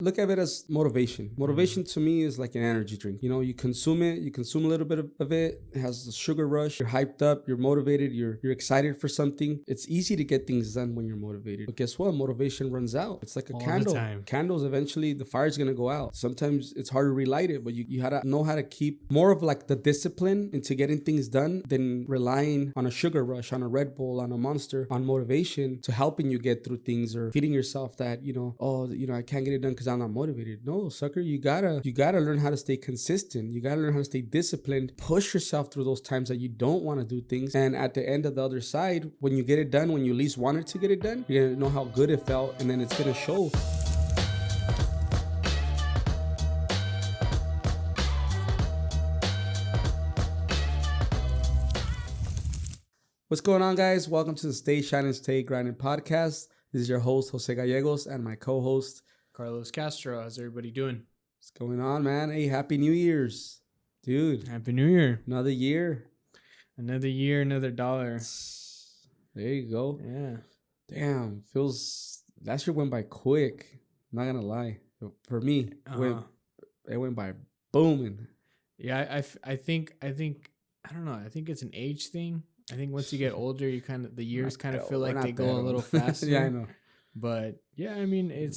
Look at it as motivation. Motivation to me is like an energy drink. You consume it, you consume a little bit of it. It has the sugar rush. You're hyped up, you're motivated, you're excited for something. It's easy to get things done when you're motivated. But guess what? Motivation runs out. It's like a All the candle. time. Candles, eventually the fire's gonna go out. Sometimes it's hard to relight it, but you gotta know how to keep more of like the discipline into getting things done than relying on a sugar rush, on a Red Bull, on a Monster, on motivation to helping you get through things, or feeding yourself that, I can't get it done because I'm not motivated. No, sucker, you gotta learn how to stay consistent. You gotta learn how to stay disciplined. Push yourself through those times that you don't want to do things. And at the end of the other side, when you get it done, when you least wanted to get it done, you're gonna know how good it felt, and then it's gonna show. What's going on, guys? Welcome to the Stay Shining, Stay Grinding podcast. This is your host, Jose Gallegos, and my co-host, Carlos Castro. How's everybody doing? What's going on, man? Hey, Happy New Year's. Dude, Happy New Year. another year. Another year, another dollar. There you go. Yeah. Damn, last year went by quick. Not gonna lie. For me, it went by booming. Yeah, I think I don't know. I think it's an age thing. I think once you get older, the years kind of feel like they go a little faster. Yeah, I know. But yeah, I mean, it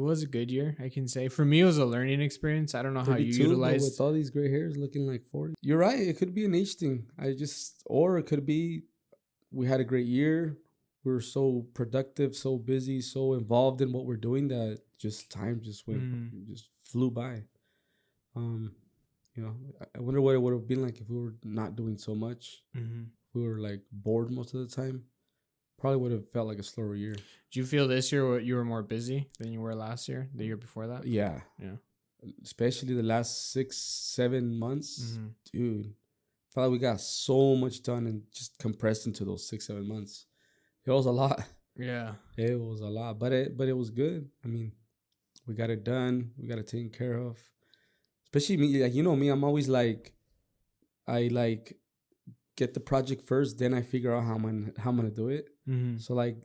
was a good year, I can say. For me, it was a learning experience. I don't know how you 32, utilized with all these gray hairs looking like 40. You're right. It could be an age thing. Or it could be we had a great year. We were so productive, so busy, so involved in what we're doing that time just just flew by. I wonder what it would have been like if we were not doing so much. Mm-hmm. We were like bored most of the time. Probably would have felt like a slower year. Do you feel this year you were more busy than you were last year, the year before that? Yeah. Yeah. Especially the last 6-7 months. Mm-hmm. Dude, felt like we got so much done and just compressed into those 6-7 months. It was a lot. Yeah. It was a lot. But it was good. I mean, we got it done. We got it taken care of. Especially me, like, me, I'm always like, I like get the project first, then I figure out how I'm gonna do it. Mm-hmm. So like,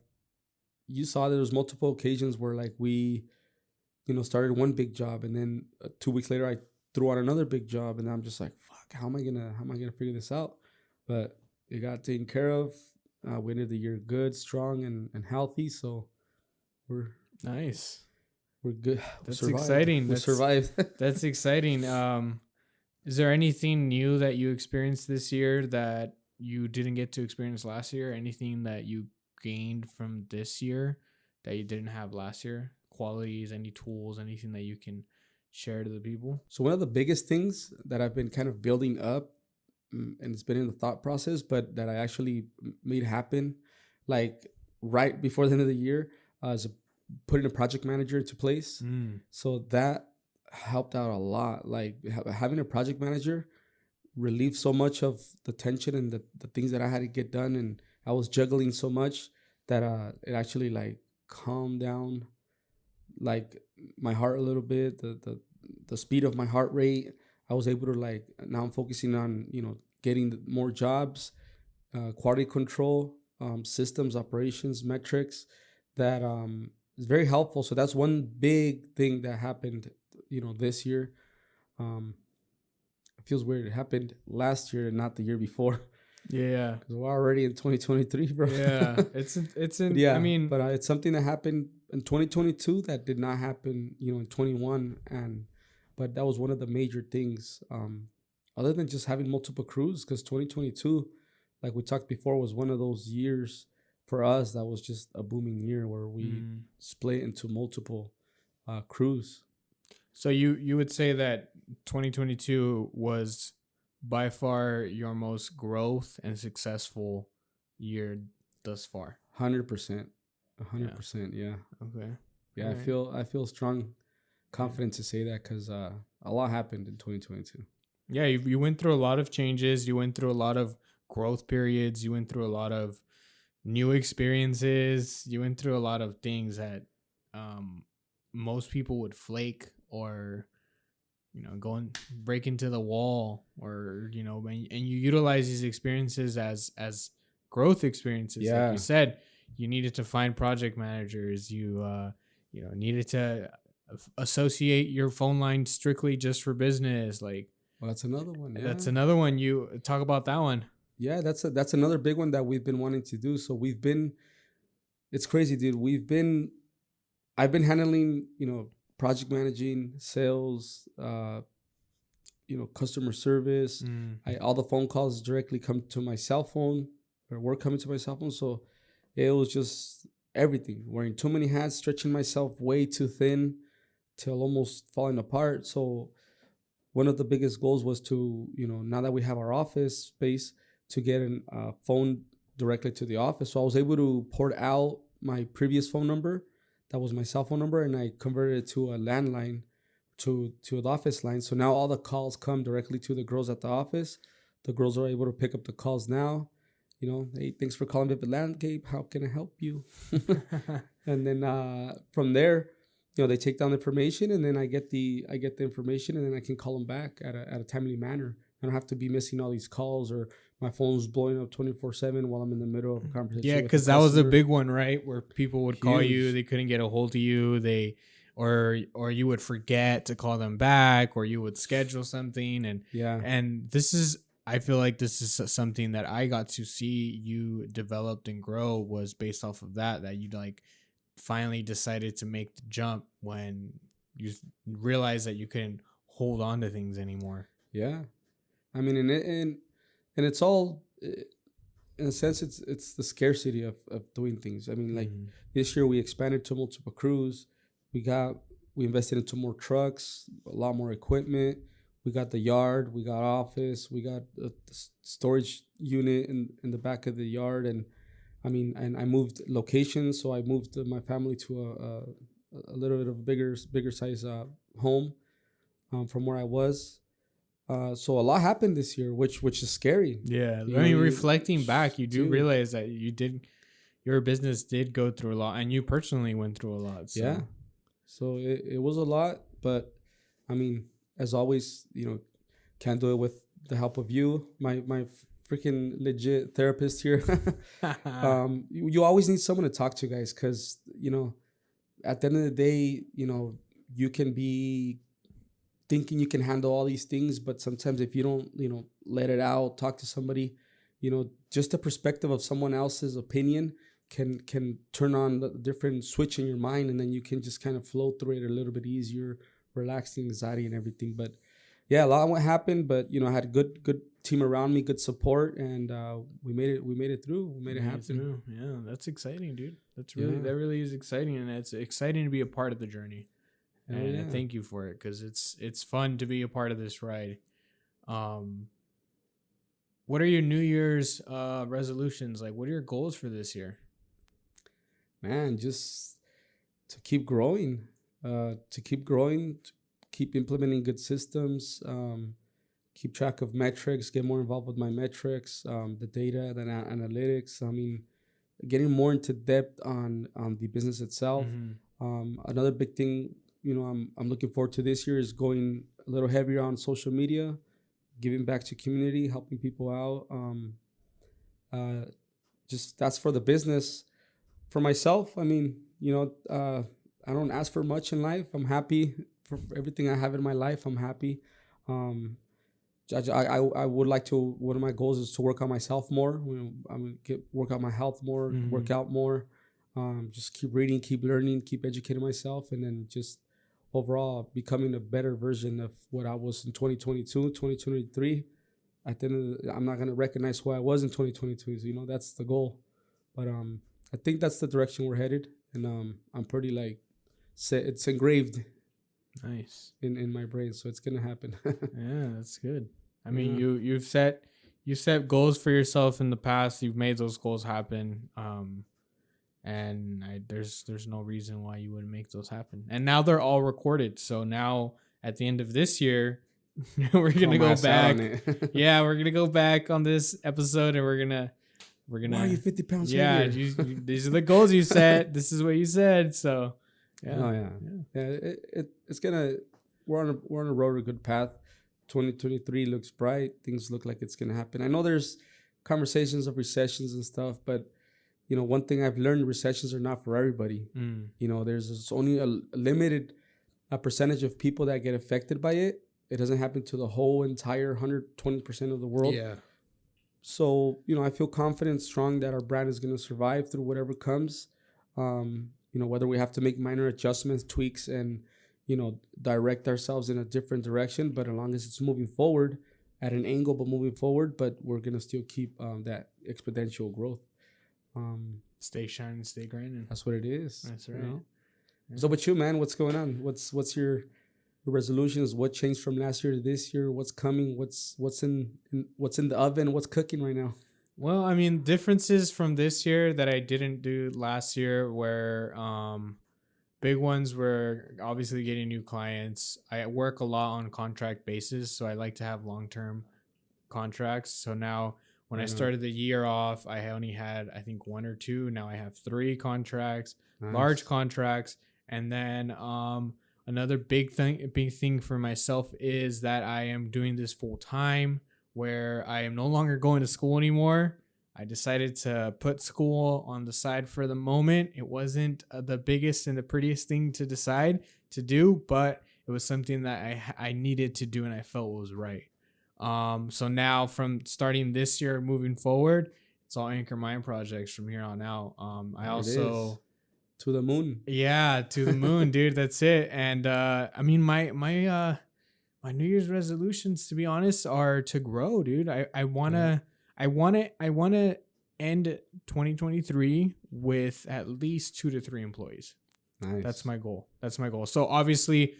you saw there was multiple occasions where like we, started one big job, and then 2 weeks later I threw on another big job, and I'm just like, fuck, how am I gonna figure this out? But it got taken care of. We ended the year good, strong, and healthy. So we're nice. We're good. That's exciting. We survived. That's exciting. Is there anything new that you experienced this year that you didn't get to experience last year? Anything that you gained from this year that you didn't have last year? Qualities, any tools, anything that you can share to the people? So one of the biggest things that I've been kind of building up, and it's been in the thought process, but that I actually made happen, like right before the end of the year, is putting a project manager into place. So that helped out a lot. Like having a project manager relieved so much of the tension and the things that I had to get done, and I was juggling so much that it actually like calmed down like my heart a little bit, the speed of my heart rate. I was able to like, now I'm focusing on getting more jobs, quality control, systems, operations, metrics that is very helpful. So that's one big thing that happened this year. It feels weird. It happened last year and not the year before. Yeah, because we're already in 2023, bro. Yeah, yeah. I mean, but it's something that happened in 2022 that did not happen, in 21, but that was one of the major things. Other than just having multiple crews, because 2022, like we talked before, was one of those years for us that was just a booming year where we split into multiple crews. So you would say that 2022 was by far your most growth and successful year thus far? 100%. 100%, yeah. Okay. Yeah, right. I feel strong, confident to say that because a lot happened in 2022. Yeah, you went through a lot of changes. You went through a lot of growth periods. You went through a lot of new experiences. You went through a lot of things that most people would flake or go and break into the wall, or and you utilize these experiences as growth experiences. Yeah. Like you said, you needed to find project managers. You needed to associate your phone line strictly just for business. Like Well, that's another one. that's Yeah. another one. You talk about that one. Yeah, that's another big one that we've been wanting to do. So we've been it's crazy, dude. I've been handling, project managing, sales, customer service. Mm. All the phone calls directly come to my cell phone or were coming to my cell phone. So it was just everything. Wearing too many hats, stretching myself way too thin till almost falling apart. So one of the biggest goals was to, now that we have our office space, to get a phone directly to the office. So I was able to port out my previous phone number, that was my cell phone number, and I converted it to a landline, to the office line. So now all the calls come directly to the girls at the office. The girls are able to pick up the calls now. Hey, thanks for calling Vivid Landscape. How can I help you? And then from there, they take down the information, and then I get the information, and then I can call them back at a timely manner. I don't have to be missing all these calls, or my phone's blowing up 24/7 while I'm in the middle of a conversation. Yeah, with a because that was a customer. big one, right? Where people would call you, Huge. they couldn't get a hold of you, or you would forget to call them back, or you would schedule something, and Yeah. this is, I feel like this is something that I got to see you developed and grow, was based off of that you like finally decided to make the jump when you realized that you couldn't hold on to things anymore. Yeah. I mean, and it's all, in a sense, it's the scarcity of doing things. I mean, like Mhm. this year we expanded to multiple crews. We got we invested into more trucks, a lot more equipment. We got the yard, we got office, we got the storage unit in the back of the yard, and I mean, and I moved locations, so I moved my family to a little bit of a bigger size home, from where I was. So a lot happened this year, which is scary. Yeah, You I know, mean, you, reflecting back, you do dude. realize that your business did go through a lot, and you personally went through a lot. Yeah. So So it was a lot, but I mean, as always, can't do it with the help of you, my freaking legit therapist here. You always need someone to talk to, guys, because at the end of the day, you can be thinking you can handle all these things, but sometimes if you don't, let it out, talk to somebody, just the perspective of someone else's opinion can turn on the different switch in your mind, and then you can just kind of flow through it a little bit easier, relax the anxiety and everything. But yeah, a lot of what happened, but I had a good team around me, good support, and we made it through. We made it made it happen. through. Yeah, that's exciting, dude. Yeah. That really is exciting, and it's exciting to be a part of the journey. Hell And I yeah. thank you for it, because it's fun to be a part of this ride. Um, what are your New Year's resolutions? Like, what are your goals for this year? Man, just to keep growing, to keep implementing good systems, keep track of metrics, get more involved with my metrics, the data, the analytics. I mean, getting more into depth on the business itself. Mm-hmm. Another big thing, I'm looking forward to this year is going a little heavier on social media, giving back to community, helping people out. Uh, just that's for the business. For myself, I mean, I don't ask for much in life. I'm happy for everything I have in my life. I'm happy. Um, I would like to. One of my goals is to work on myself more. I'm gonna work on my health more, Mm-hmm. work out more. Just keep reading, keep learning, keep educating myself, and then just overall becoming a better version of what I was in 2022, 2023. At the end of I'm not gonna recognize who I was in 2022. So, that's the goal. But I think that's the direction we're headed, and I'm pretty like set. It's engraved Nice. in my brain, so it's gonna happen. Yeah, that's good. I mean, Yeah. you set goals for yourself in the past. You've made those goals happen. And there's no reason why you wouldn't make those happen. And now they're all recorded. So now at the end of this year, we're Call gonna my go ass out on back. it. Yeah, we're gonna go back on this episode, and we're Why are you gonna 50 pounds yeah. heavier? These are the goals you set. This is what you said. So yeah, Oh yeah, yeah. yeah. It's gonna. We're on a road to a good path. 2023 looks bright. Things look like it's gonna happen. I know there's conversations of recessions and stuff, but one thing I've learned: recessions are not for everybody. Mm. There's only a limited percentage of people that get affected by it. It doesn't happen to the whole entire 120% of the world. Yeah. So, I feel confident, strong that our brand is going to survive through whatever comes. Whether we have to make minor adjustments, tweaks, and, direct ourselves in a different direction. But as long as it's moving forward at an angle, but moving forward, but we're going to still keep that exponential growth. Stay shining, stay grinding. That's what it is. That's right. Yeah. So with you, man, what's going on? What's your resolutions? What changed from last year to this year? What's coming? What's in the oven? What's cooking right now? Well, I mean, differences from this year that I didn't do last year were big ones were obviously getting new clients. I work a lot on contract basis, so I like to have long-term contracts. So now when I started the year off, I only had, I think, 1 or 2. Now I have 3 contracts, large contracts. And then another big thing for myself is that I am doing this full time, where I am no longer going to school anymore. I decided to put school on the side for the moment. It wasn't the biggest and the prettiest thing to decide to do, but it was something that I needed to do and I felt was right. So now from starting this year moving forward, it's all Anchor Mind projects from here on out. I also to the moon. Yeah, to the moon, dude. That's it. And I mean, my New Year's resolutions, to be honest, are to grow, dude. I wanna end 2023 with at least 2 to 3 employees. Nice. That's my goal. So obviously,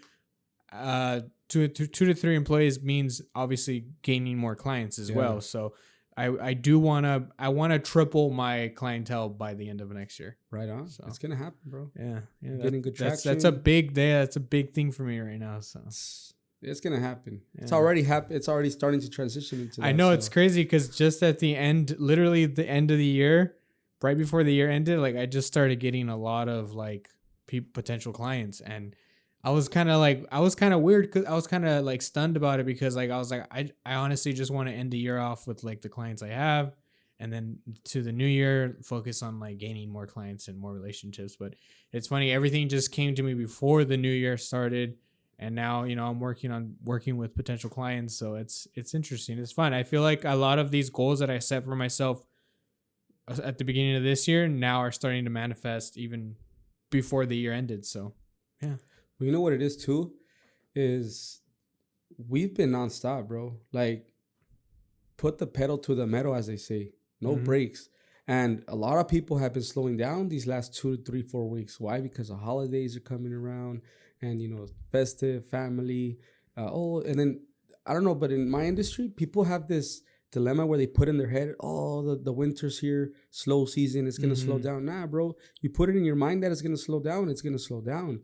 2 to 3 employees means obviously gaining more clients as well. So I wanna triple my clientele by the end of next year. Right on. So it's gonna happen, bro. Yeah. Getting good traction. That's a big day. That's a big thing for me right now. So it's gonna happen. Yeah. It's already happened. It's already starting to transition into that. I know, it's crazy because just at the end, literally the end of the year, right before the year ended, like I just started getting a lot of like potential clients, and I was kind of weird because I was kind of like stunned about it because like I was like I honestly just want to end the year off with like the clients I have, and then to the new year focus on like gaining more clients and more relationships. But it's funny, everything just came to me before the new year started. And now, I'm working with potential clients. So it's interesting. It's fun. I feel like a lot of these goals that I set for myself at the beginning of this year now are starting to manifest even before the year ended. So, yeah. Well, you know what it is too? Is we've been nonstop, bro. Like, put the pedal to the metal, as they say. No breaks. And a lot of people have been slowing down these last 2 to 3, 4 weeks. Why? Because the holidays are coming around. And, festive, family. And then, I don't know, but in my industry, people have this dilemma where they put in their head, the winter's here, slow season, it's going to slow down. Nah, bro. You put it in your mind that it's going to slow down, it's going to slow down.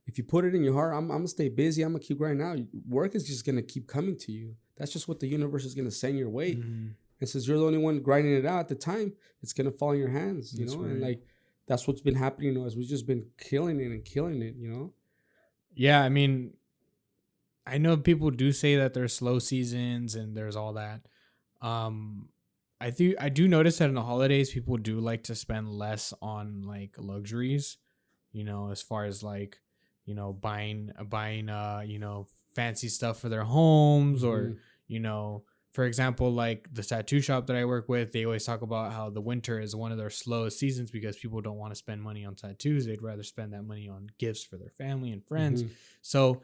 If you put it in your heart, I'm going to stay busy, I'm going to keep grinding out. Work is just going to keep coming to you. That's just what the universe is going to send your way. And since you're the only one grinding it out at the time, it's going to fall in your hands, That's right. And like, that's what's been happening, as we've just been killing it, Yeah, I mean, I know people do say that there's slow seasons and there's all that. I do notice that in the holidays, people do like to spend less on like luxuries, as far as like, buying fancy stuff for their homes or, for example, like the tattoo shop that I work with, they always talk about how the winter is one of their slowest seasons because people don't want to spend money on tattoos. They'd rather spend that money on gifts for their family and friends. So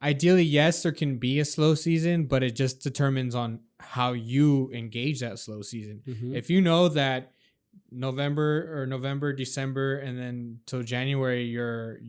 ideally, yes, there can be a slow season, but it just determines on how you engage that slow season. If you know that November, December, and then till January, your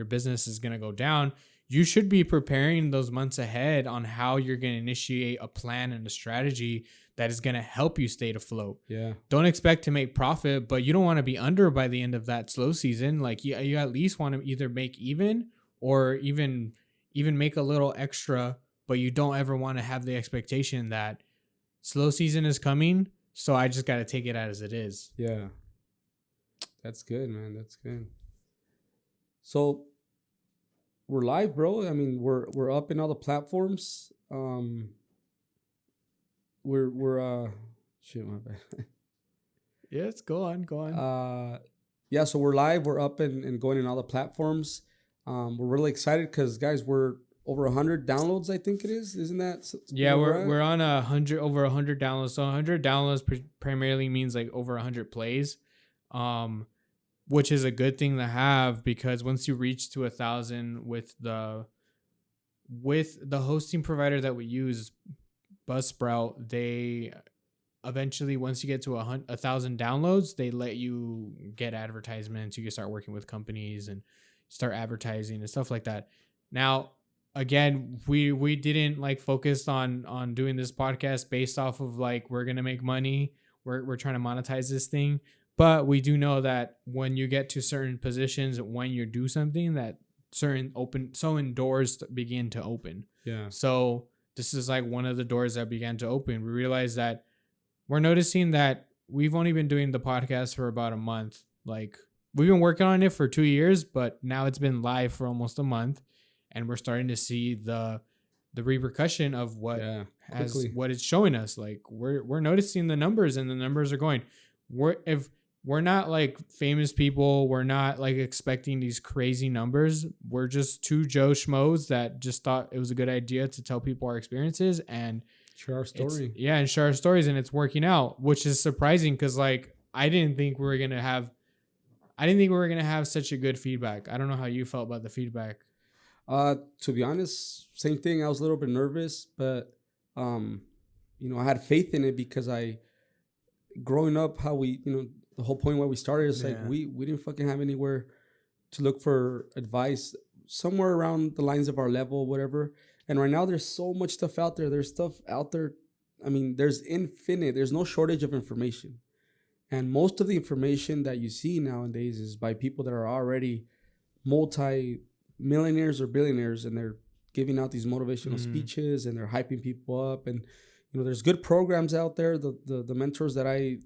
business is going to go down, you should be preparing those months ahead on how you're going to initiate a plan and a strategy that is going to help you stay afloat. Yeah. Don't expect to make profit, but you don't want to be under by the end of that slow season. Like you at least want to either make even or even make a little extra, but you don't ever want to have the expectation that slow season is coming, so I just got to take it as it is. Yeah. That's good, man. That's good. So we're live, bro. I mean, we're up in all the platforms. We're shit, my bad. Yes, go on, go on. Uh, yeah, so we're live. We're up and going in all the platforms. We're really excited because, guys, we're over 100 downloads, I think it is. Isn't that Yeah, where we're we're at? we're on 100 over 100 downloads. So 100 downloads primarily means like over 100 plays, um, which is a good thing to have because once you reach to 1,000 with the hosting provider that we use, Buzzsprout, they eventually once you get to 1,000 downloads, they let you get advertisements. You can start working with companies and start advertising and stuff like that. Now, again, we didn't like focus on doing this podcast based off of like we're gonna make money. We're trying to monetize this thing, but we do know that when you get to certain positions, when you do something, that certain doors begin to open. Yeah. So this is like one of the doors that began to open. We realized that we're noticing that we've only been doing the podcast for about a month. Like we've been working on it for 2 years, but now it's been live for almost a month, and we're starting to see the repercussion of Yeah. as Quickly. what it's showing us. Like we're noticing the numbers, and the numbers are going. If we're not like famous people, we're not like expecting these crazy numbers. We're just two Joe schmoes that just thought it was a good idea to tell people our experiences, and Share our it's story. yeah, and share our stories, and it's working out, which is surprising because like I didn't think we were gonna have such a good feedback. I don't know how you felt about the feedback. To be honest, same thing. I was a little bit nervous, but um, I had faith in it because growing up, how the whole point why we started is like Yeah. we didn't fucking have anywhere to look for advice somewhere around the lines of our level, whatever. And right now, there's so much stuff out there. There's stuff out there. I mean, there's no shortage of information. And most of the information that you see nowadays is by people that are already multi millionaires or billionaires, and they're giving out these motivational Mm. speeches and they're hyping people up. And there's good programs out there. The mentors that I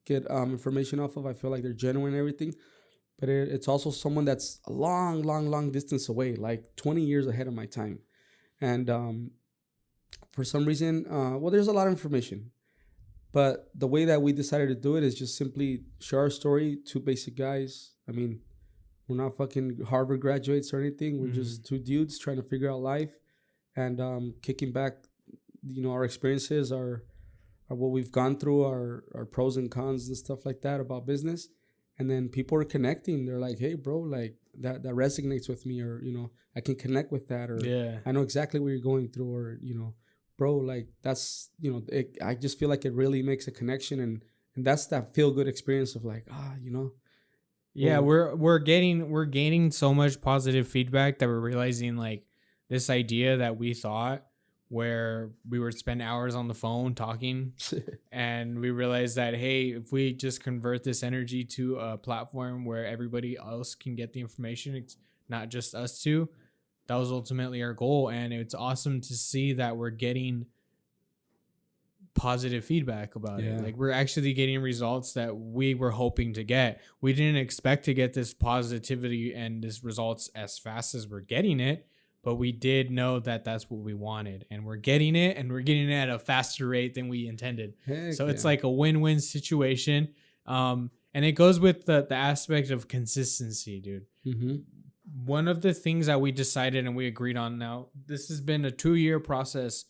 get information off of, I feel like they're genuine and everything. But it's also someone that's a long, long, long distance away, like 20 years ahead of my time. And for some reason, well, there's a lot of information. But the way that we decided to do it is just simply share our story. Two basic guys. I mean, we're not fucking Harvard graduates or anything. We're Mm. just two dudes trying to figure out life and kicking back, our experiences, our what we've gone through, our pros and cons and stuff like that about business. And then people are connecting. They're like, hey, bro, like that resonates with me, or, I can connect with that, or Yeah. I know exactly what you're going through, or, bro, like that's, I just feel like it really makes a connection. And that's that feel good experience of like, Yeah, well, we're gaining so much positive feedback that we're realizing like this idea that we thought where we would spend hours on the phone talking, and we realized that hey, if we just convert this energy to a platform where everybody else can get the information, it's not just us two. That was ultimately our goal, and it's awesome to see that we're getting positive feedback about it. yeah, Like we're actually getting results that we were hoping to get. We didn't expect to get this positivity and this results as fast as we're getting it, but we did know that that's what we wanted, and we're getting it, and we're getting it at a faster rate than we intended. heck So it's yeah. like a win-win situation. And it goes with the aspect of consistency, dude. Mm-hmm. One of the things that we decided and we agreed on, now this has been a 2-year process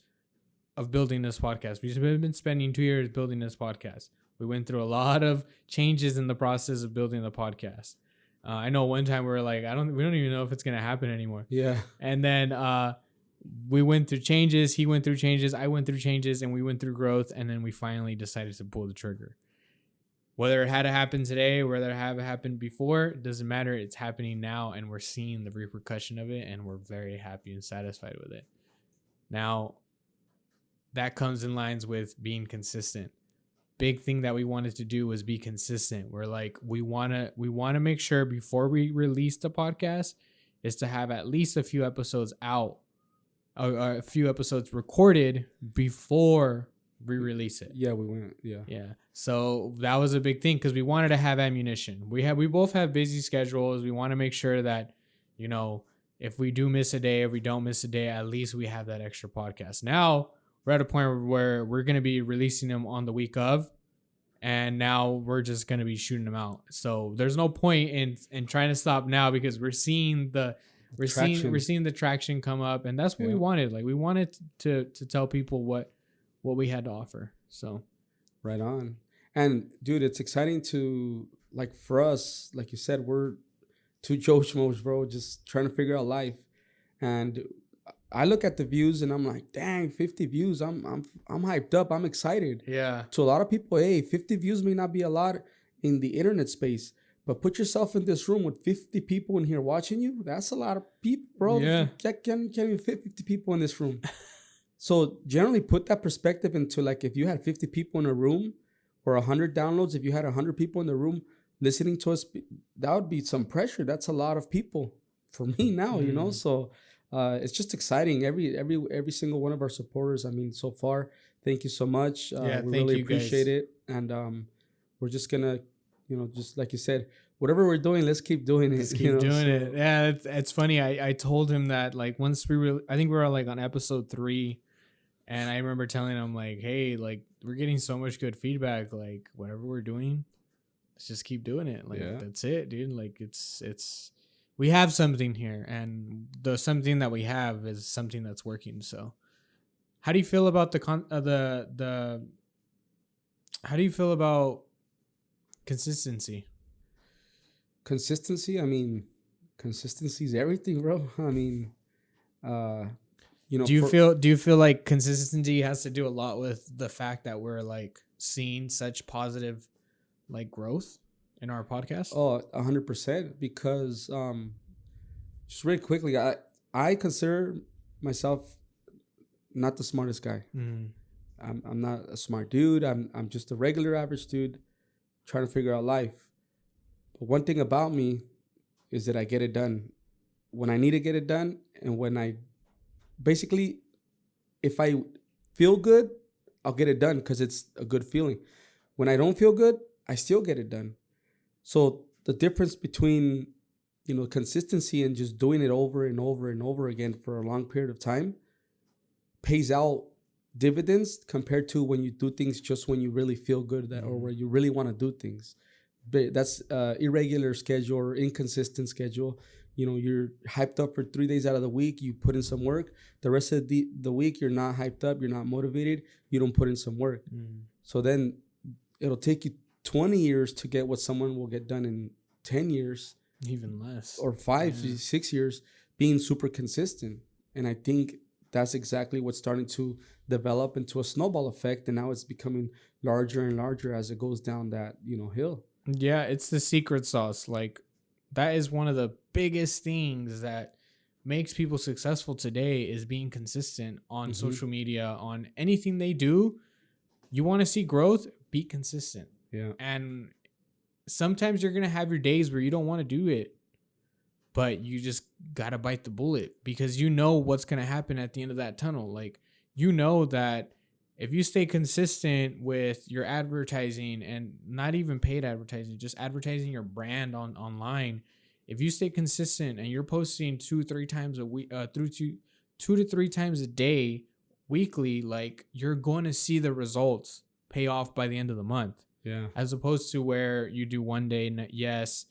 of building this podcast. We've been spending 2 years building this podcast. We went through a lot of changes in the process of building the podcast. I know one time we were like, we don't even know if it's gonna happen anymore. Yeah. And then we went through changes. He went through changes. I went through changes, and we went through growth. And then we finally decided to pull the trigger. Whether it had to happen today, whether it had happened before, it doesn't matter. It's happening now, and we're seeing the repercussion of it, and we're very happy and satisfied with it. Now, that comes in lines with being consistent. Big thing that we wanted to do was be consistent. We're like, we want to make sure before we release the podcast is to have at least a few episodes out, a few episodes recorded before we release it. Yeah, we went. Yeah. Yeah. So that was a big thing because we wanted to have ammunition. We both have busy schedules. We want to make sure that, if we do miss a day, if we don't miss a day, at least we have that extra podcast. Now we're at a point where we're going to be releasing them on the week of, and now we're just gonna be shooting them out. So there's no point in trying to stop now, because we're Traction. seeing the traction come up, and that's what we Yeah. wanted. Like, we wanted to tell people what we had to offer. So Right on. And dude, it's exciting to, like, for us, like you said, we're two Joe Schmoes, bro, just trying to figure out life. And I look at the views and I'm like, dang, 50 views. I'm hyped up. I'm excited. yeah, To a lot of people, hey, 50 views may not be a lot in the internet space, but put yourself in this room with 50 people in here watching you. That's a lot of people, bro. yeah, You can't even fit 50 people in this room. So generally put that perspective into, like, if you had 50 people in a room or 100 downloads, if you had 100 people in the room listening to us, that would be some pressure. That's a lot of people for me now, you know? mm, So it's just exciting. Every single one of our supporters, I mean, so far, thank you so much. yeah. We Thank really you appreciate guys. it. And we're just gonna, just like you said, whatever we're doing, let's keep doing it, Just keep doing it. So Yeah, it's funny. I told him that, like, once we were, I think we were like on episode 3, and I remember telling him, like, hey, like, we're getting so much good feedback. Like, whatever we're doing, let's just keep doing it. Like, yeah. that's it, dude. Like, it's we have something here, and the something that we have is something that's working. So, how do you feel about the how do you feel about consistency? Consistency. I mean, consistency is everything, bro. I mean, uh, for Do you feel like consistency has to do a lot with the fact that we're like seeing such positive like growth in our podcast? 100%, because just really quickly, I consider myself not the smartest guy. Mm. I'm not a smart dude. I'm just a regular average dude trying to figure out life. But one thing about me is that I get it done when I need to get it done, and when I basically, if I feel good, I'll get it done because it's a good feeling. When I don't feel good, I still get it done. So the difference between, consistency and just doing it over and over and over again for a long period of time pays out dividends compared to when you do things just when you really feel good, that or Mm. where you really want to do things. But that's irregular schedule or inconsistent schedule. You're hyped up for 3 days out of the week. You put in some work. The rest of the week, you're not hyped up. You're not motivated. You don't put in some work. Mm. So then it'll take you 20 years to get what someone will get done in 10 years Even less. or five, Yeah. 6 years, being super consistent. And I think that's exactly what's starting to develop into a snowball effect. And now it's becoming larger and larger as it goes down that, hill. Yeah, it's the secret sauce. Like, that is one of the biggest things that makes people successful today, is being consistent on Mm-hmm. social media, on anything they do. You want to see growth, be consistent. Yeah. And sometimes you're going to have your days where you don't want to do it, but you just got to bite the bullet, because you know what's going to happen at the end of that tunnel. Like, you know that if you stay consistent with your advertising, and not even paid advertising, just advertising your brand online, if you stay consistent and you're posting 2-3 times a week, through 2 to 3 times a day, weekly, like, you're going to see the results pay off by the end of the month. Yeah. As opposed to where you do one day, yes,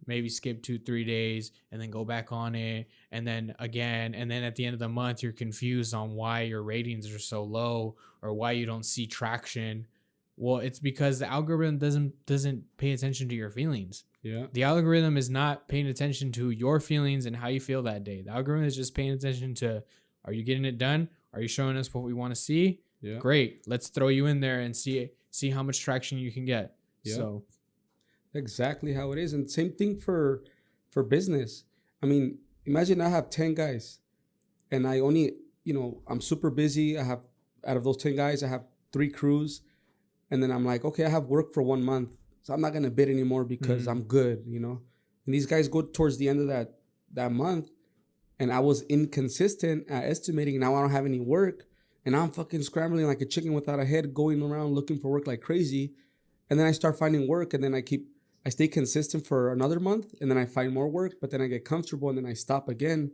maybe skip 2-3 days and then go back on it, and then again, and then at the end of the month you're confused on why your ratings are so low or why you don't see traction. Well, it's because the algorithm doesn't pay attention to your feelings. Yeah. The algorithm is not paying attention to your feelings and how you feel that day. The algorithm is just paying attention to, are you getting it done? Are you showing us what we want to see? Yeah. Great, let's throw you in there and see how much traction you can get. Yeah. So Exactly how it is. And same thing for business. I mean, imagine I have 10 guys and I only, I'm super busy. I have, out of those 10 guys, I have 3 crews. And then I'm like, okay, I have work for 1 month. So I'm not going to bid anymore because I'm good, And these guys go towards the end of that month, and I was inconsistent at estimating. Now I don't have any work, and I'm fucking scrambling like a chicken without a head, going around looking for work like crazy. And then I start finding work, and then I stay consistent for another month, and then I find more work, but then I get comfortable, and then I stop again.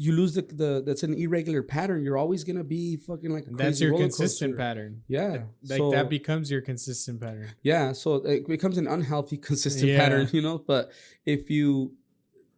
you lose the that's an irregular pattern. You're always gonna be fucking like a And that's crazy your roller consistent coaster. pattern. Yeah. Like that So becomes your consistent pattern. yeah, so it becomes an unhealthy consistent pattern, Yeah. you know. But if you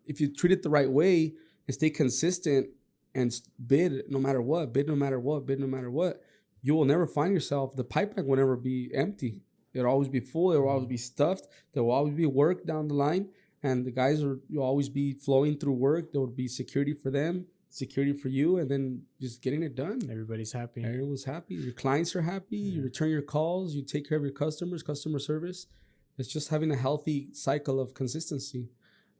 if you treat it the right way and stay consistent and bid no matter what, bid no matter what, bid no matter what, you will never find yourself. The pipeline will never be empty. It'll always be full. It'll always be stuffed. There will always be work down the line, and the guys are you'll always be flowing through work. There will be security for them, security for you, and then just getting it done. Everybody's happy. Everyone's happy. Your clients are happy. Yeah. You return your calls. You take care of your customers. Customer service. It's just having a healthy cycle of consistency.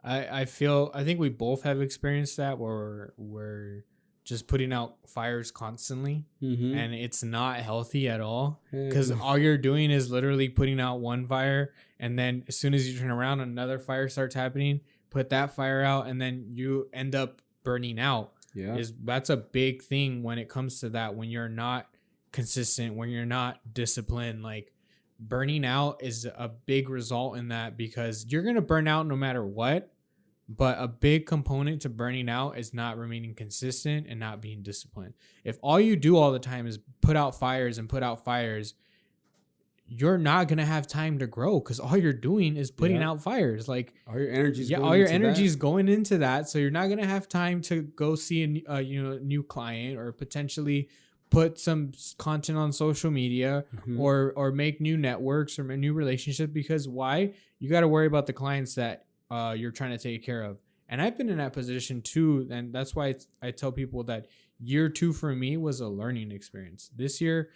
I think we both have experienced that where we're just putting out fires constantly, Mm-hmm. and it's not healthy at all, because And all you're doing is literally putting out one fire, and then as soon as you turn around, another fire starts happening, put that fire out, and then you end up burning out. yeah, That's a big thing when it comes to that, when you're not consistent, when you're not disciplined. Like, burning out is a big result in that, because you're going to burn out no matter what. But a big component to burning out is not remaining consistent and not being disciplined. If all you do all the time is put out fires and put out fires, you're not going to have time to grow, because all you're doing is putting Yeah. out fires. Like, all your energy is yeah, going all your into energy that. is going into that. So you're not going to have time to go see a new client, or potentially put some content on social media, Mhm. or make new networks or new relationships, because why? You got to worry about the clients that you're trying to take care of. And I've been in that position too, and that's why I tell people that year 2 for me was a learning experience. This year,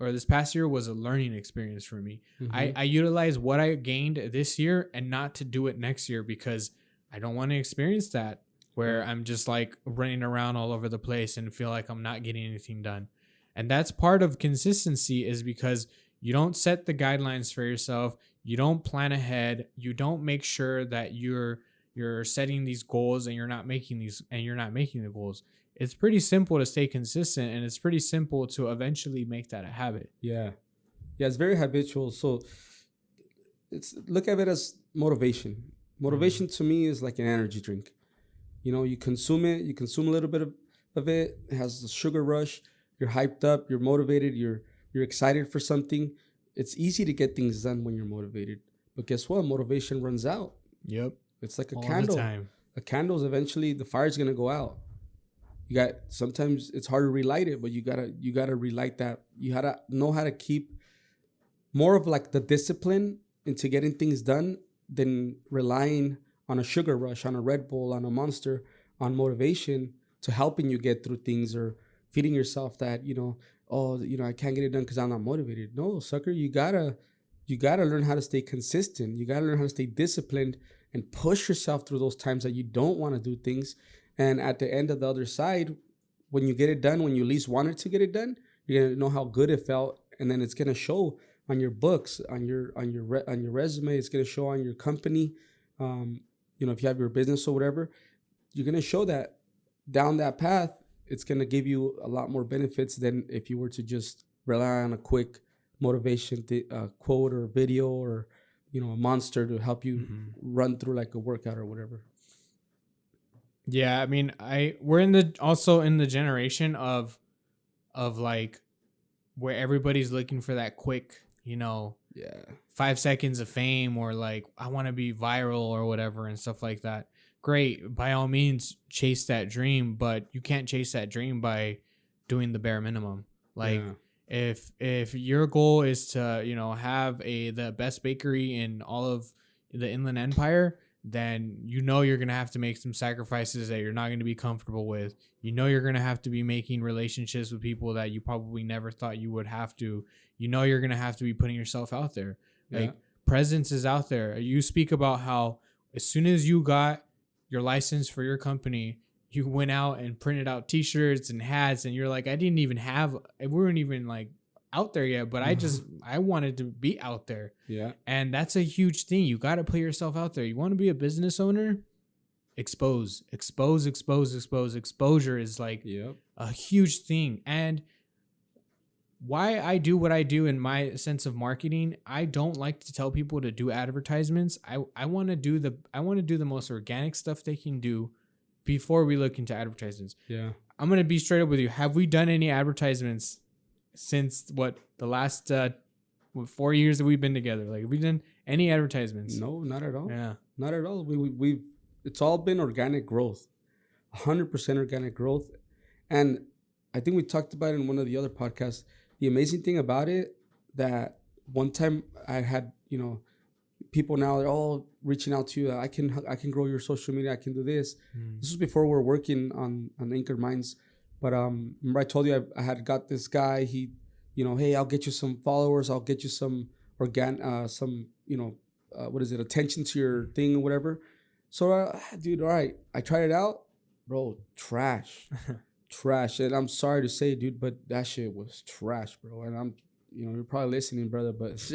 or this past year, was a learning experience for me. Mhm. I utilize what I gained this year and not to do it next year, because I don't want to experience that where I'm just like running around all over the place and feel like I'm not getting anything done. And that's part of consistency, is because you don't set the guidelines for yourself. You don't plan ahead. You don't make sure that you're setting these goals, and you're not making the goals. It's pretty simple to stay consistent, and it's pretty simple to eventually make that a habit. Yeah, yeah, it's very habitual. So it's look at it as motivation. Motivation to me is like an energy drink. You know, you consume it, you consume a little bit of it. It has the sugar rush. You're hyped up. You're motivated. You're excited for something. It's easy to get things done when you're motivated. But guess what? Motivation runs out. Yep. It's like a All candle. the time. A candle's eventually the fire's gonna go out. You got sometimes it's hard to relight it, but you gotta relight that. You gotta know how to keep more of like the discipline into getting things done than relying on a sugar rush, on a Red Bull, on a Monster, on motivation to helping you get through things, or feeding yourself that, oh, I can't get it done because I'm not motivated. No, sucker, you gotta learn how to stay consistent. You gotta learn how to stay disciplined and push yourself through those times that you don't want to do things. And at the end of the other side, when you get it done, when you least wanted to get it done, you're gonna know how good it felt, and then it's gonna show on your books, on your resume. It's gonna show on your company. If you have your business or whatever, you're gonna show that down that path. It's gonna give you a lot more benefits than if you were to just rely on a quick motivation quote or video, or a monster to help you run through like a workout or whatever. Yeah, I mean, we're also in the generation of like where everybody's looking for that quick, Yeah. 5 seconds of fame, or like, I want to be viral or whatever and stuff like that. Great, by all means chase that dream, but you can't chase that dream by doing the bare minimum. Like, Yeah. if your goal is to, have the best bakery in all of the Inland Empire, then you're going to have to make some sacrifices that you're not going to be comfortable with. You're going to have to be making relationships with people that you probably never thought you would have to. You're going to have to be putting yourself out there. Like, presence is out there. You speak about how as soon as you got your license for your company, you went out and printed out t-shirts and hats, and you're like, we weren't even like out there yet, but I wanted to be out there. Yeah. And that's a huge thing. You got to put yourself out there. You want to be a business owner? Expose. Exposure is like a huge thing. And why I do what I do in my sense of marketing, I don't like to tell people to do advertisements. I want to do the most organic stuff they can do, before we look into advertisements. Yeah. I'm gonna be straight up with you. Have we done any advertisements since the last 4 years that we've been together? Like, have we done any advertisements? No, not at all. Yeah. Not at all. We've it's all been organic growth, 100% organic growth, and I think we talked about it in one of the other podcasts. The amazing thing about it that one time I had, people now they're all reaching out to you. I can grow your social media. I can do this. This was before we were working on Anchor Minds, but remember I told you I had got this guy. He, hey, I'll get you some followers. I'll get you some what is it, attention to your thing or whatever. So, dude, all right, I tried it out, bro. Trash, trash. And I'm sorry to say, dude, but that shit was trash, bro. And you're probably listening, brother, but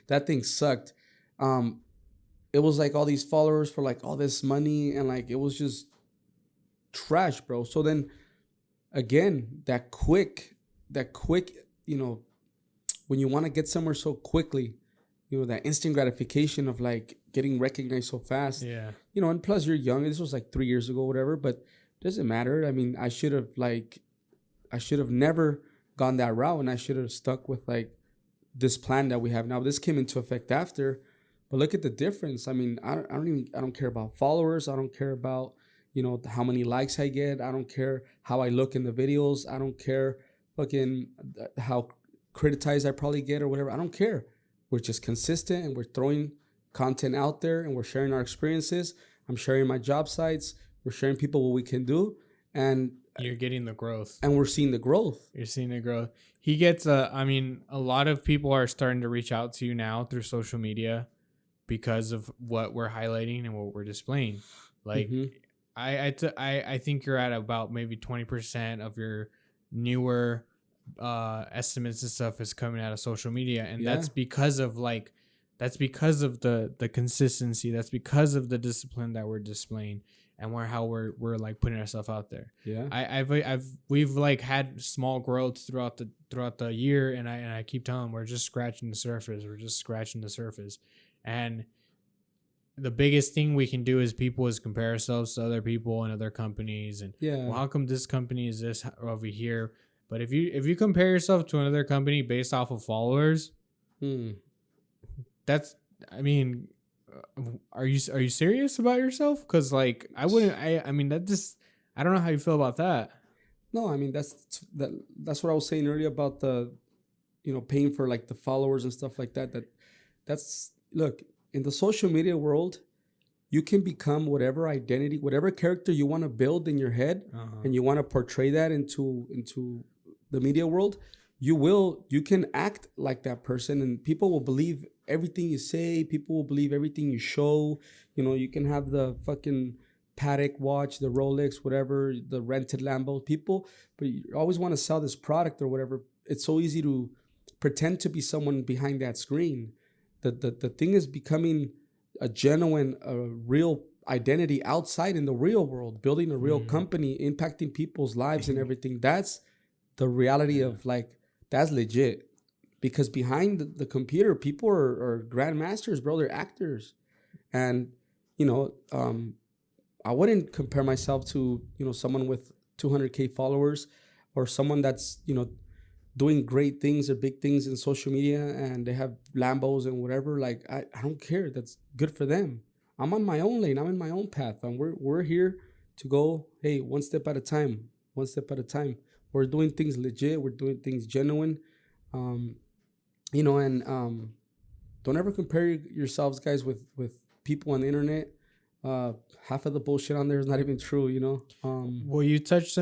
that thing sucked. It was like all these followers for like all this money, and like it was just trash, bro. So then, again, that quick, when you want to get somewhere so quickly, that instant gratification of like getting recognized so fast. Yeah. And plus you're young. This was like 3 years ago, whatever, but it doesn't matter. I mean, I should have never gone that route, and I should have stuck with like this plan that we have now. This came into effect after, but look at the difference. I mean, I don't care about followers. I don't care about, how many likes I get. I don't care how I look in the videos. I don't care fucking how criticized I probably get or whatever. I don't care. We're just consistent, and we're throwing content out there, and we're sharing our experiences. I'm sharing my job sites. We're sharing people what we can do, and you're getting the growth. And we're seeing the growth. You're seeing the growth. He gets I mean, a lot of people are starting to reach out to you now through social media because of what we're highlighting and what we're displaying. Like, I think you're at about maybe 20% of your newer estimates and stuff is coming out of social media, and that's because of the consistency. That's because of the discipline that we're displaying, and how we're like putting ourselves out there. We've like had small growths throughout the year, and I keep telling them we're just scratching the surface. And the biggest thing we can do as people is compare ourselves to other people and other companies, and well, how come this company is this over here? But if you compare yourself to another company based off of followers, that's, I mean, are you serious about yourself? Because like I wouldn't. I mean that just, I don't know how you feel about that. No, I mean that's what I was saying earlier about the, paying for like the followers and stuff like that. That's look, in the social media world, you can become whatever identity, whatever character you want to build in your head, and you want to portray that into the media world. You can act like that person, and people will believe everything you say. People will believe everything you show. You can have the fucking Patek watch, the Rolex, whatever, the rented Lambo, but you always want to sell this product or whatever. It's so easy to pretend to be someone behind that screen. The thing is becoming a genuine, real identity outside in the real world, building a real company, impacting people's lives and everything. That's the reality of like, that's legit. Because behind the computer, people are grandmasters, bro. They're actors. And, I wouldn't compare myself to, someone with 200K followers, or someone that's, doing great things or big things in social media, and they have Lambos and whatever. Like, I don't care. That's good for them. I'm on my own lane. I'm in my own path. And we're here to go, hey, one step at a time. We're doing things legit. We're doing things genuine. And don't ever compare yourselves, guys, with people on the internet. Half of the bullshit on there is not even true, Well, you touched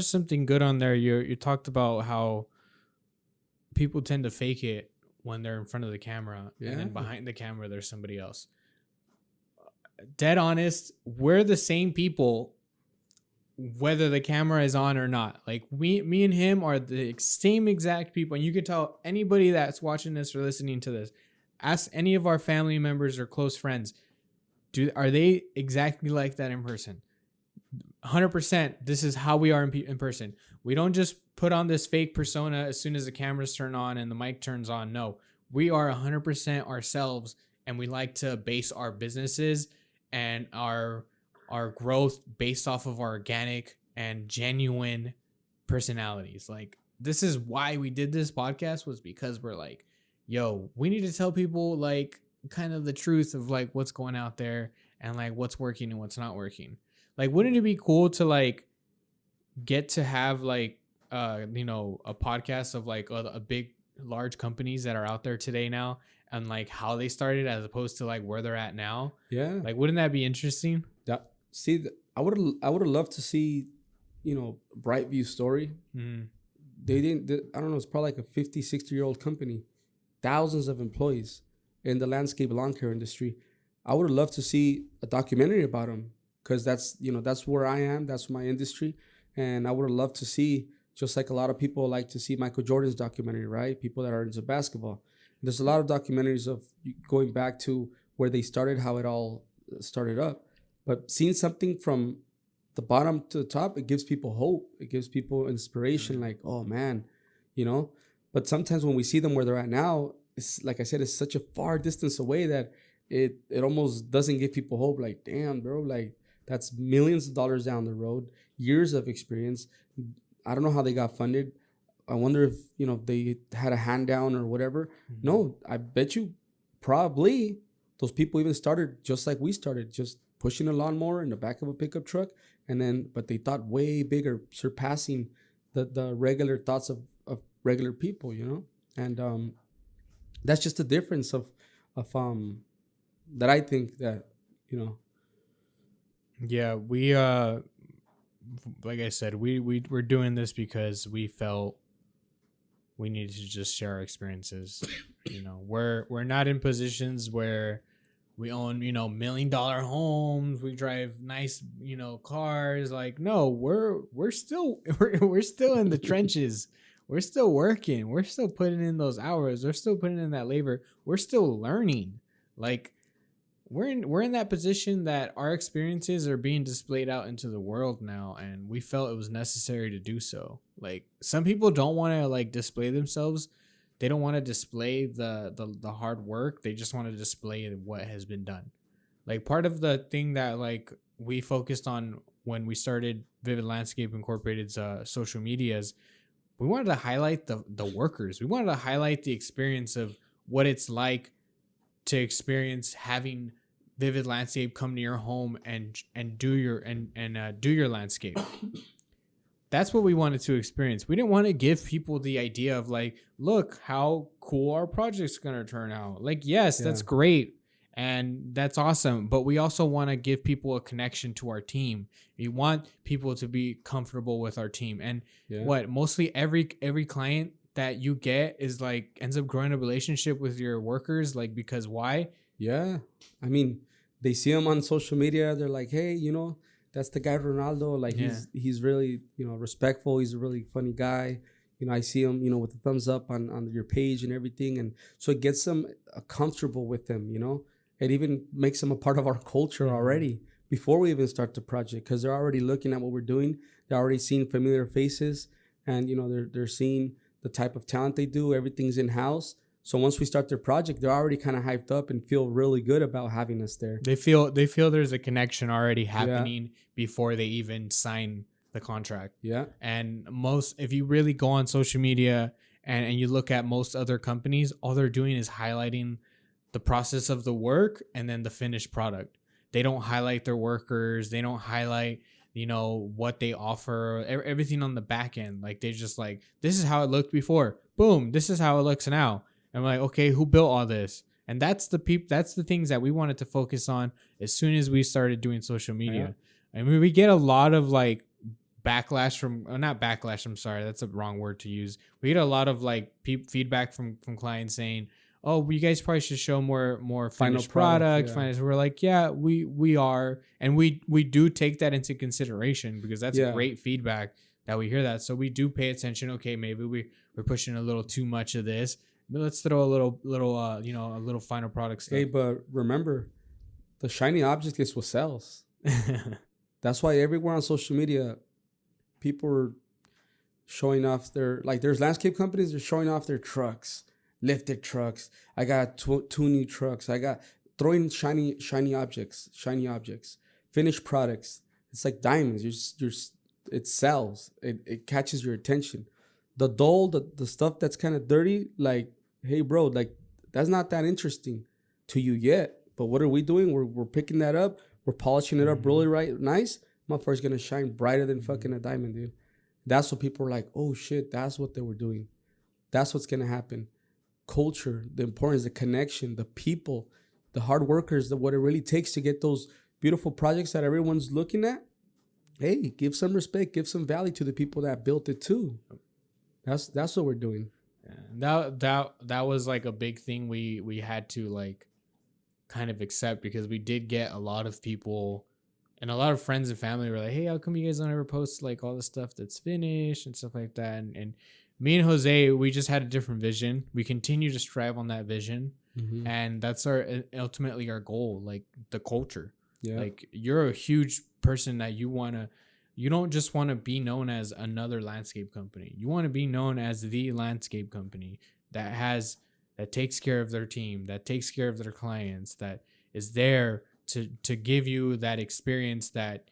something good on there. You talked about how people tend to fake it when they're in front of the camera, and then behind the camera there's somebody else. Dead honest, we're the same people whether the camera is on or not. Like me and him are the same exact people, and you can tell anybody that's watching this or listening to this. Ask any of our family members or close friends, are they exactly like that in person? 100%. This is how we are in person. We don't just put on this fake persona as soon as the cameras turn on and the mic turns on. No, we are 100% ourselves, and we like to base our businesses and our our growth based off of our organic and genuine personalities. Like, this is why we did this podcast, was because we're like, yo, we need to tell people like kind of the truth of like what's going out there and like what's working and what's not working. Like, wouldn't it be cool to like get to have like a podcast of like a big large companies that are out there today now, and like how they started as opposed to like where they're at now? Yeah. Like, wouldn't that be interesting? That see, I would have loved to see, Brightview's story. Mm. They didn't. I don't know. It's probably like a 50, 60-year-old company, thousands of employees in the landscape lawn care industry. I would have loved to see a documentary about them, because that's where I am. That's my industry, and I would have loved to see, just like a lot of people like to see Michael Jordan's documentary, right? People that are into basketball. There's a lot of documentaries of going back to where they started, how it all started up. But seeing something from the bottom to the top, it gives people hope. It gives people inspiration. Like, oh man, you know. But sometimes when we see them where they're at now, it's like I said, it's such a far distance away that it almost doesn't give people hope. Like, damn, bro, like that's millions of dollars down the road, years of experience. I don't know how they got funded. I wonder if they had a hand down or whatever. Mm-hmm. No, I bet you probably those people even started just like we started, just pushing a lawnmower in the back of a pickup truck, but they thought way bigger, surpassing the regular thoughts of regular people, and that's just the difference of that I think that Yeah, we like I said, we're doing this because we felt we needed to just share our experiences. We're not in positions where we own, $1 million homes, we drive nice, cars. Like, no, we're still we're still in the trenches. We're still working. We're still putting in those hours. We're still putting in that labor. We're still learning. Like, we're in that position that our experiences are being displayed out into the world now, and we felt it was necessary to do so. Like, some people don't want to like display themselves. They don't want to display the hard work. They just want to display what has been done. Like, part of the thing that like we focused on when we started Vivid Landscape Incorporated's social medias, we wanted to highlight the workers. We wanted to highlight the experience of what it's like to experience having Vivid Landscape come to your home and do your landscape. That's what we wanted to experience. We didn't want to give people the idea of like, look how cool our project's gonna turn out. Like, yes, that's great and that's awesome, but we also want to give people a connection to our team. We want people to be comfortable with our team, and mostly every client that you get is like ends up growing a relationship with your workers. Like, because why? Yeah. I mean, they see him on social media. They're like, hey, that's the guy Ronaldo. Like, he's really, respectful. He's a really funny guy. I see him, with the thumbs up on your page and everything. And so it gets them comfortable with them, It even makes them a part of our culture already before we even start the project, because they're already looking at what we're doing. They're already seeing familiar faces, and, they're seeing the type of talent they do. Everything's in-house. So once we start their project, they're already kind of hyped up and feel really good about having us there. They feel there's a connection already happening before they even sign the contract. Yeah. And if you really go on social media and you look at most other companies, all they're doing is highlighting the process of the work and then the finished product. They don't highlight their workers. They don't highlight what they offer, everything on the back end. Like, they just like, this is how it looked before. Boom, this is how it looks now. And we're like, okay, who built all this? And that's the things that we wanted to focus on as soon as we started doing social media. I mean, we get a lot of like backlash from, not backlash, I'm sorry, that's a wrong word to use. We get a lot of like feedback from clients saying, oh, you guys probably should show more finished product. We're like, yeah, we are. And we do take that into consideration, because that's great feedback that we hear that. So we do pay attention. Okay, maybe we're pushing a little too much of this. But let's throw a little final product stuff. Hey, but remember, the shiny object is what sells. That's why everywhere on social media, people are showing off there's landscape companies, they're showing off their trucks, lifted trucks. I got two new trucks. I got throwing shiny objects, finished products. It's like diamonds. It sells. It catches your attention. The dull, the stuff that's kind of dirty, like, hey, bro, like, that's not that interesting to you yet. But what are we doing? We're picking that up. We're polishing it up really right, nice. Motherfucker's gonna shine brighter than fucking a diamond, dude. That's what people are like. Oh shit, that's what they were doing. That's what's gonna happen. Culture, the importance, the connection, the people, the hard workers, what it really takes to get those beautiful projects that everyone's looking at. Hey, give some respect, give some value to the people that built it too. That's what we're doing. Yeah, that was like a big thing we had to like kind of accept, because we did get a lot of people and a lot of friends and family were like, hey, how come you guys don't ever post like all the stuff that's finished and stuff like that? And me and Jose, we just had a different vision. We continue to strive on that vision. Mm-hmm. And that's ultimately our goal, like the culture. Yeah. Like you're a huge person that you don't just want to be known as another landscape company. You want to be known as the landscape company that takes care of their team, that takes care of their clients, that is there to give you that experience that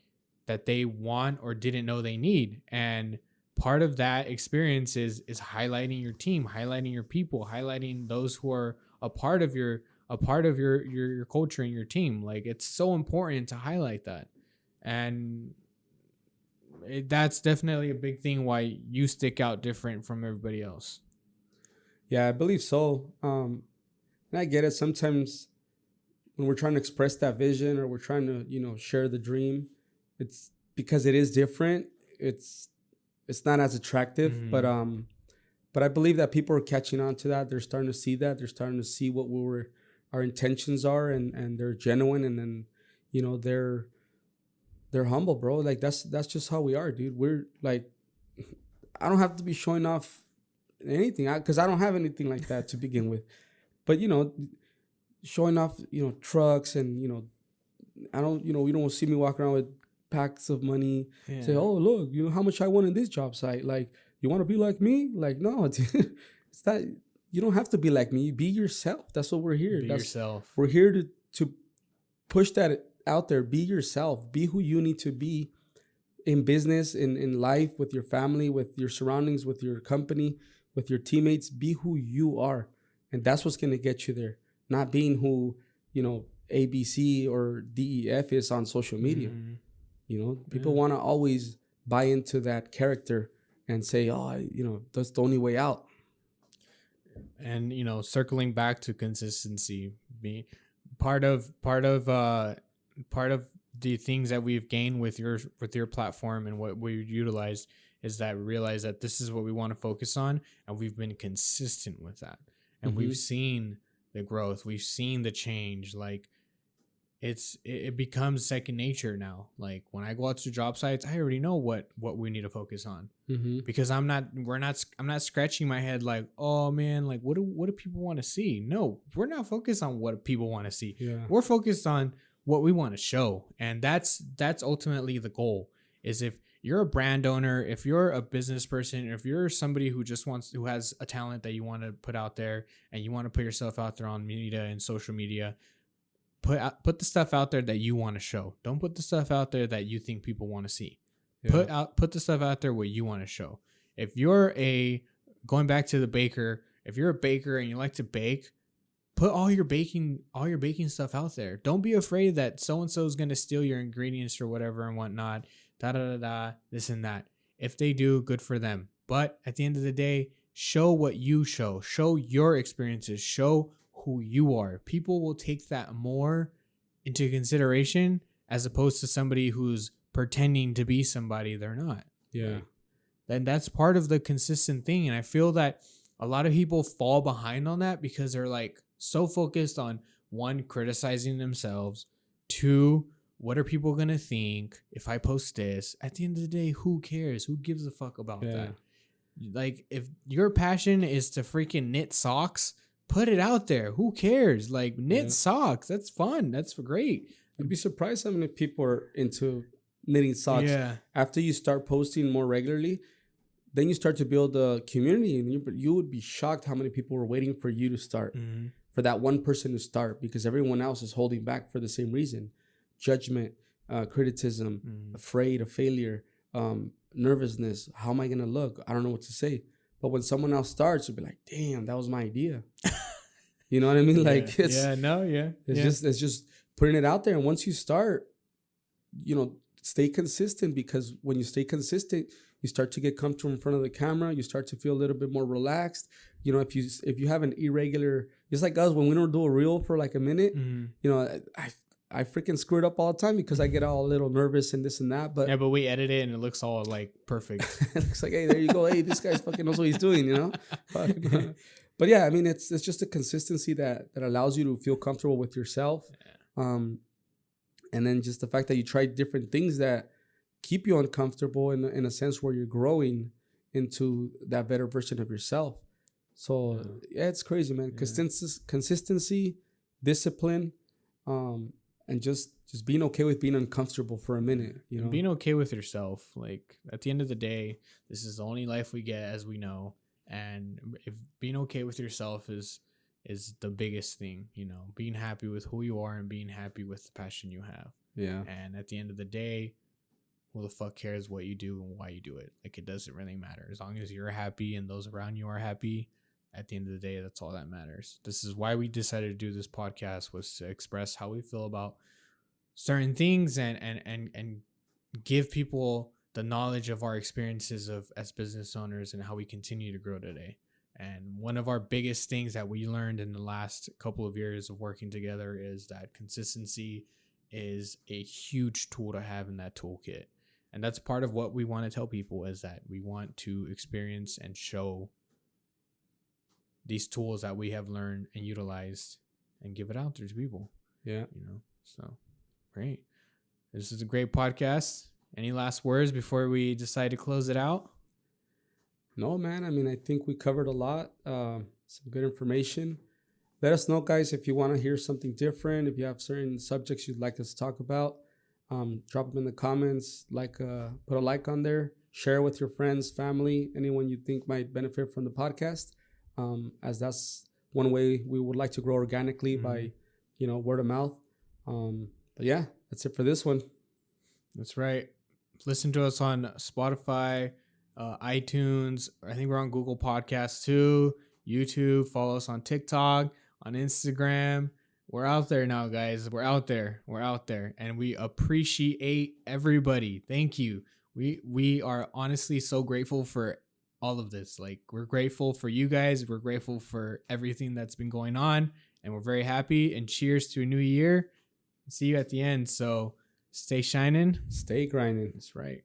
they want or didn't know they need. And part of that experience is highlighting your team, highlighting your people, highlighting those who are a part of your culture and your team. Like it's so important to highlight that. And that's definitely a big thing why you stick out different from everybody else. Yeah, I believe so. And I get it. Sometimes when we're trying to express that vision or we're trying to, share the dream, it's because it is different. It's not as attractive, mm-hmm. But I believe that people are catching on to that. They're starting to see that. They're starting to see what our intentions are, and they're genuine, and then, they're humble, bro. Like that's just how we are, dude. We're like, I don't have to be showing off anything because I don't have anything like that to begin with. But showing off, trucks and I don't, you don't see me walk around with packs of money. Yeah. Say, oh look, how much I won in this job site. Like, you want to be like me? Like, no, dude, it's that you don't have to be like me. Be yourself. That's what we're here. Be yourself. We're here to push that out there. Be yourself. Be who you need to be in business, in life, with your family, with your surroundings, with your company, with your teammates. Be who you are. And that's what's going to get you there. Not being who, ABC or DEF is on social media. Mm-hmm. People want to always buy into that character and say, oh, that's the only way out. And, circling back to consistency, part of the things that we've gained with your platform and what we utilized is that we realize that this is what we want to focus on, and we've been consistent with that. And mm-hmm. we've seen the growth, we've seen the change. Like it becomes second nature now. Like when I go out to job sites, I already know what we need to focus on, mm-hmm. because I'm not scratching my head like, oh man, like what do people want to see? No, we're not focused on what people want to see. Yeah. We're focused on what we want to show. And that's ultimately the goal. Is if you're a brand owner, if you're a business person, if you're somebody who has a talent that you want to put out there and you want to put yourself out there on media and social media, put the stuff out there that you want to show. Don't put the stuff out there that you think people want to see. Yeah. Put the stuff out there what you want to show. If you're going back to the baker, if you're a baker and you like to bake, put all your baking stuff out there. Don't be afraid that so-and-so is going to steal your ingredients or whatever and whatnot. This and that. If they do, good for them. But at the end of the day, show what you show. Show your experiences. Show who you are. People will take that more into consideration as opposed to somebody who's pretending to be somebody they're not. Yeah. Right? Then that's part of the consistent thing. And I feel that a lot of people fall behind on that because they're like so focused on, one, criticizing themselves, two, what are people going to think if I post this? At the end of the day, who cares? Who gives a fuck about that? Like, if your passion is to freaking knit socks, put it out there. Who cares? Like, knit socks. That's fun. That's great. You'd be surprised how many people are into knitting socks. Yeah. After you start posting more regularly, then you start to build a community, and you would be shocked how many people were waiting for you to start, for that one person to start, because everyone else is holding back for the same reason. Judgment, criticism, Mm. afraid of failure, nervousness. How am I gonna look? I don't know what to say. But when someone else starts, you'll be like, "Damn, that was my idea." You know what I mean? Yeah. Like Yeah. No. Yeah. Yeah. it's just putting it out there. And once you start, stay consistent, because when you stay consistent, you start to get comfortable in front of the camera. You start to feel a little bit more relaxed. If you have an irregular, just like us when we don't do a reel for like a minute, Mm. I freaking screw it up all the time because I get all a little nervous and this and that. But Yeah, but we edit it and it looks all like perfect. it's like, hey, there you go. Hey, this guy fucking knows what he's doing. But yeah, I mean, it's just a consistency that allows you to feel comfortable with yourself. Um, and then just the fact that you try different things that keep you uncomfortable in a sense where you're growing into that better version of yourself. So yeah, it's crazy, man. Yeah. Consistency, discipline, and just being okay with being uncomfortable for a minute. And being okay with yourself. Like at the end of the day, this is the only life we get, as we know. And if being okay with yourself is the biggest thing, being happy with who you are and being happy with the passion you have. Yeah. And at the end of the day, who the fuck cares what you do and why you do it? Like, it doesn't really matter. As long as you're happy and those around you are happy, at the end of the day, that's all that matters. This is why we decided to do this podcast, was to express how we feel about certain things and give people the knowledge of our experiences as business owners and how we continue to grow today. And one of our biggest things that we learned in the last couple of years of working together is that consistency is a huge tool to have in that toolkit. And that's part of what we want to tell people, is that we want to experience and show these tools that we have learned and utilized and give it out there to people. Yeah. So great. This is a great podcast. Any last words before we decide to close it out? No, man. I mean, I think we covered a lot. Some good information. Let us know, guys, if you want to hear something different. If you have certain subjects you'd like us to talk about, drop them in the comments. Put a like on there. Share with your friends, family, anyone you think might benefit from the podcast. As that's one way we would like to grow organically by, word of mouth. But yeah, that's it for this one. That's right. Listen to us on Spotify, iTunes. I think we're on Google Podcasts too, YouTube. Follow us on TikTok, on Instagram. We're out there now, guys. We're out there. And we appreciate everybody. Thank you. We are honestly so grateful for all of this. Like, we're grateful for you guys. We're grateful for everything that's been going on. And we're very happy. And cheers to a new year. See you at the end. So stay shining. Stay grinding. That's right.